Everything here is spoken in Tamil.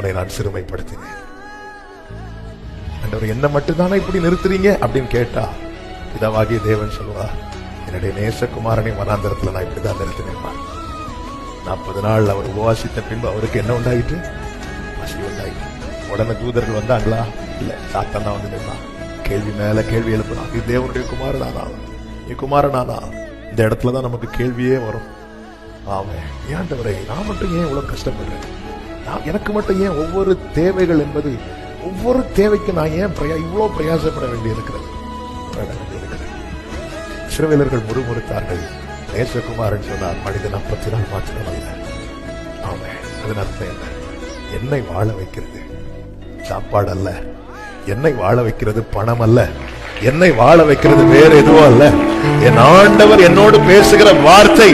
அவனை நான் சிறுமைப்படுத்தினேன். ஆண்டவர், என்ன மட்டும்தானே இப்படி நிறுத்துறீங்க அப்படின்னு கேட்டா பிதாவாகிய தேவன் சொல்லுவார், என்னுடைய நேசகுமாரனை வனாந்தரத்துல நான் இப்படிதான் நிறுத்தினேன். 40 நாள் அவர் உபவாசித்த பின்பு அவருக்கு என்ன உண்டாயிட்டு? பசி உண்டாயிட்டு. உடனே தூதர்கள் வந்தாங்களா? இல்ல, சாத்தான் தான் வந்து நின்றான். கேள்வி மேல கேள்வி எழுப்பினான். இது தேவனுடைய குமாரனானா? நீ குமாரனானா? இந்த இடத்துலதான் நமக்கு கேள்வியே வரும். ஆமாம், ஏன்டவரே நான் மட்டும் ஏன் இவ்வளவு கஷ்டப்படுறேன்? எனக்கு மட்டும் ஏன் ஒவ்வொரு தேவைகள் என்பது, ஒவ்வொரு தேவைக்கு நான் ஏன் இவ்வளவு பிரயாசப்பட வேண்டியிருக்கிறது? இஸ்ரவேலர்கள் முறுமுறுத்தார்கள். நேசகுமாரன் சொன்னார், மனிதன் அப்பத்தினால் மாத்திரம் அல்ல. ஆமாம், அதன் அர்த்தம் என்ன? என்னை வாழ வைக்கிறது சாப்பாடு அல்ல, என்னை வாழ வைக்கிறது பணம் அல்ல, என்னை வாழ வைக்கிறது வேற எதுவும் அல்ல. என் ஆண்டவர் என்னோடு பேசுகிற வார்த்தை